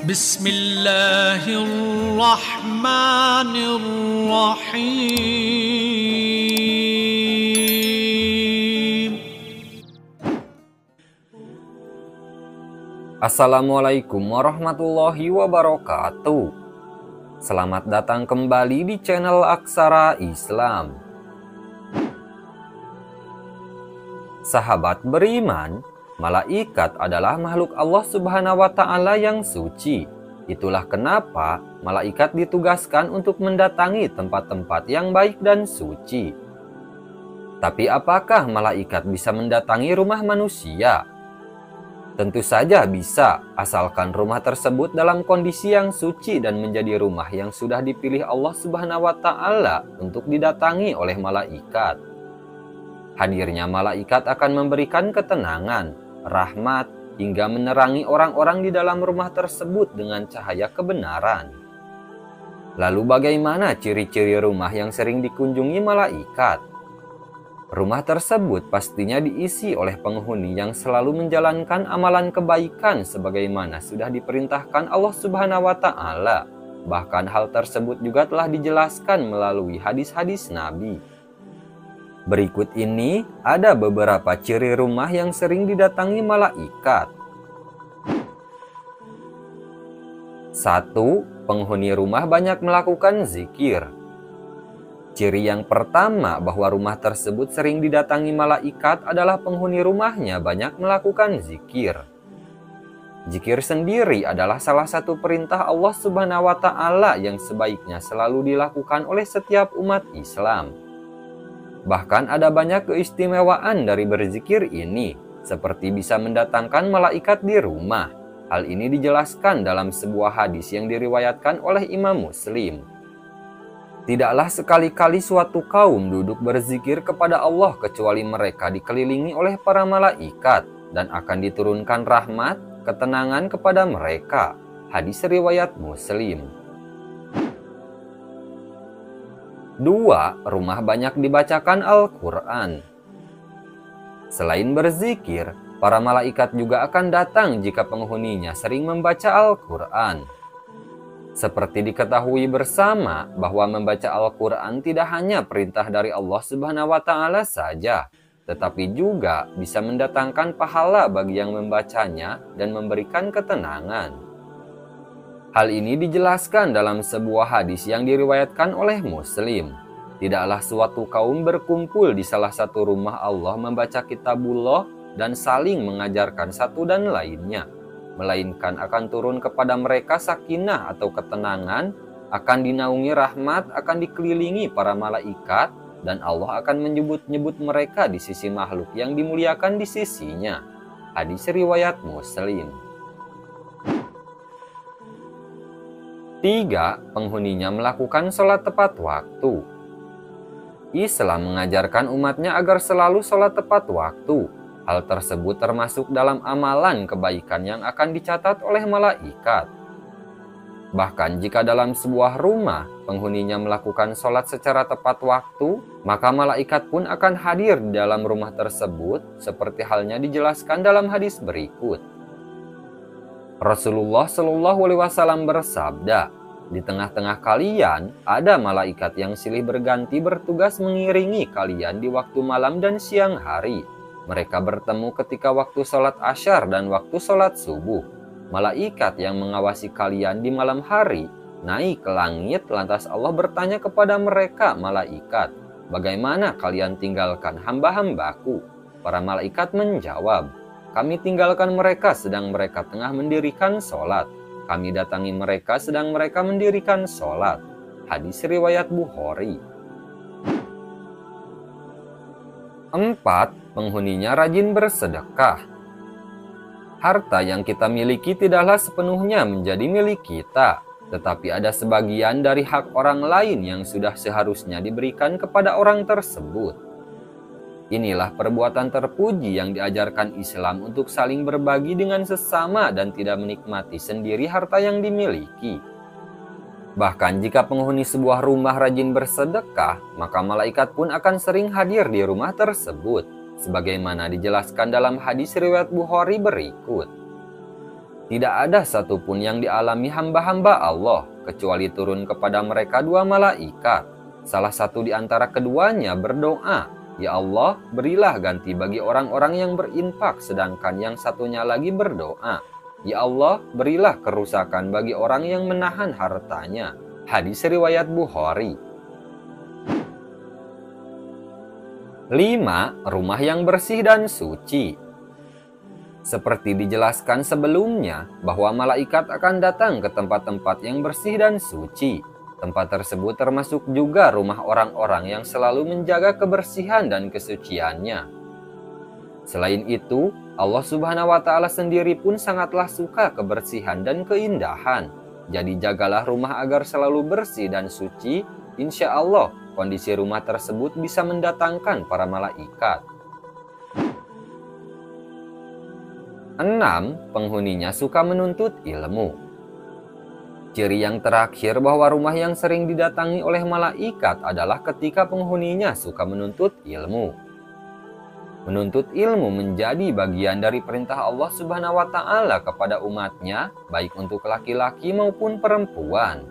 Bismillahirrahmanirrahim. Assalamualaikum warahmatullahi wabarakatuh. Selamat datang kembali di channel Aksara Islam. Sahabat beriman, malaikat adalah makhluk Allah Subhanahu wa Ta'ala yang suci. Itulah kenapa malaikat ditugaskan untuk mendatangi tempat-tempat yang baik dan suci. Tapi apakah malaikat bisa mendatangi rumah manusia? Tentu saja bisa, asalkan rumah tersebut dalam kondisi yang suci dan menjadi rumah yang sudah dipilih Allah Subhanahu wa Ta'ala untuk didatangi oleh malaikat. Hadirnya malaikat akan memberikan ketenangan, rahmat, hingga menerangi orang-orang di dalam rumah tersebut dengan cahaya kebenaran. Lalu bagaimana ciri-ciri rumah yang sering dikunjungi malaikat? Rumah tersebut pastinya diisi oleh penghuni yang selalu menjalankan amalan kebaikan sebagaimana sudah diperintahkan Allah Subhanahu wa Ta'ala. Bahkan hal tersebut juga telah dijelaskan melalui hadis-hadis Nabi. Berikut ini ada beberapa ciri rumah yang sering didatangi malaikat. 1. Penghuni rumah banyak melakukan zikir. Ciri yang pertama bahwa rumah tersebut sering didatangi malaikat adalah penghuni rumahnya banyak melakukan zikir. Zikir sendiri adalah salah satu perintah Allah Subhanahu wa Ta'ala yang sebaiknya selalu dilakukan oleh setiap umat Islam. Bahkan ada banyak keistimewaan dari berzikir ini, seperti bisa mendatangkan malaikat di rumah. Hal ini dijelaskan dalam sebuah hadis yang diriwayatkan oleh Imam Muslim. Tidaklah sekali-kali suatu kaum duduk berzikir kepada Allah kecuali mereka dikelilingi oleh para malaikat dan akan diturunkan rahmat, ketenangan kepada mereka. Hadis riwayat Muslim. 2. Rumah banyak dibacakan Al-Quran. Selain berzikir, para malaikat juga akan datang jika penghuninya sering membaca Al-Quran. Seperti diketahui bersama bahwa membaca Al-Quran tidak hanya perintah dari Allah Subhanahu wa Ta'ala saja, tetapi juga bisa mendatangkan pahala bagi yang membacanya dan memberikan ketenangan. Hal ini dijelaskan dalam sebuah hadis yang diriwayatkan oleh Muslim. Tidaklah suatu kaum berkumpul di salah satu rumah Allah membaca kitabullah dan saling mengajarkan satu dan lainnya, melainkan akan turun kepada mereka sakinah atau ketenangan, akan dinaungi rahmat, akan dikelilingi para malaikat, dan Allah akan menyebut-nyebut mereka di sisi makhluk yang dimuliakan di sisinya. Hadis riwayat Muslim. 3. Penghuninya melakukan sholat tepat waktu. Islam mengajarkan umatnya agar selalu sholat tepat waktu. Hal tersebut termasuk dalam amalan kebaikan yang akan dicatat oleh malaikat. Bahkan jika dalam sebuah rumah penghuninya melakukan sholat secara tepat waktu, maka malaikat pun akan hadir di dalam rumah tersebut, seperti halnya dijelaskan dalam hadis berikut. Rasulullah Shallallahu Alaihi Wasallam bersabda, "Di tengah-tengah kalian ada malaikat yang silih berganti bertugas mengiringi kalian di waktu malam dan siang hari. Mereka bertemu ketika waktu sholat asyar dan waktu sholat subuh. Malaikat yang mengawasi kalian di malam hari naik ke langit, lantas Allah bertanya kepada mereka, malaikat, bagaimana kalian tinggalkan hamba-hambaku? Para malaikat menjawab, kami tinggalkan mereka sedang mereka tengah mendirikan sholat. Kami datangi mereka sedang mereka mendirikan sholat. Hadis riwayat Bukhari. 4. Penghuninya rajin bersedekah. Harta yang kita miliki tidaklah sepenuhnya menjadi milik kita, tetapi ada sebagian dari hak orang lain yang sudah seharusnya diberikan kepada orang tersebut. Inilah perbuatan terpuji yang diajarkan Islam untuk saling berbagi dengan sesama dan tidak menikmati sendiri harta yang dimiliki. Bahkan jika penghuni sebuah rumah rajin bersedekah, maka malaikat pun akan sering hadir di rumah tersebut, sebagaimana dijelaskan dalam hadis riwayat Bukhari berikut. Tidak ada satupun yang dialami hamba-hamba Allah, kecuali turun kepada mereka dua malaikat. Salah satu di antara keduanya berdoa, "Ya Allah, berilah ganti bagi orang-orang yang berinfak," sedangkan yang satunya lagi berdoa, "Ya Allah, berilah kerusakan bagi orang yang menahan hartanya." Hadis riwayat Bukhari. 5. Rumah yang bersih dan suci. Seperti dijelaskan sebelumnya, bahwa malaikat akan datang ke tempat-tempat yang bersih dan suci. Tempat tersebut termasuk juga rumah orang-orang yang selalu menjaga kebersihan dan kesuciannya. Selain itu, Allah Subhanahu wa Ta'ala sendiri pun sangatlah suka kebersihan dan keindahan. Jadi jagalah rumah agar selalu bersih dan suci. Insya Allah, kondisi rumah tersebut bisa mendatangkan para malaikat. 6. Penghuninya suka menuntut ilmu. Ciri yang terakhir bahwa rumah yang sering didatangi oleh malaikat adalah ketika penghuninya suka menuntut ilmu. Menuntut ilmu menjadi bagian dari perintah Allah Subhanahu wa Ta'ala kepada umatnya, baik untuk laki-laki maupun perempuan.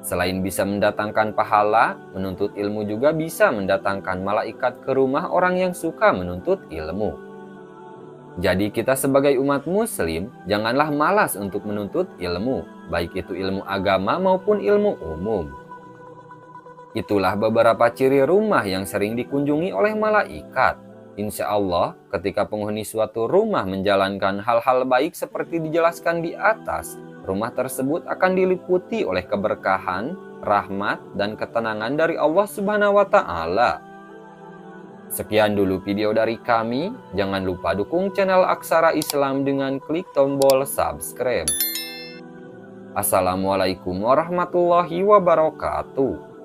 Selain bisa mendatangkan pahala, menuntut ilmu juga bisa mendatangkan malaikat ke rumah orang yang suka menuntut ilmu. Jadi kita sebagai umat muslim, janganlah malas untuk menuntut ilmu, baik itu ilmu agama maupun ilmu umum. Itulah beberapa ciri rumah yang sering dikunjungi oleh malaikat. Insya Allah, ketika penghuni suatu rumah menjalankan hal-hal baik seperti dijelaskan di atas, rumah tersebut akan diliputi oleh keberkahan, rahmat, dan ketenangan dari Allah Subhanahu wa Ta'ala. Sekian dulu video dari kami. Jangan lupa dukung channel Aksara Islam dengan klik tombol subscribe. Assalamualaikum warahmatullahi wabarakatuh.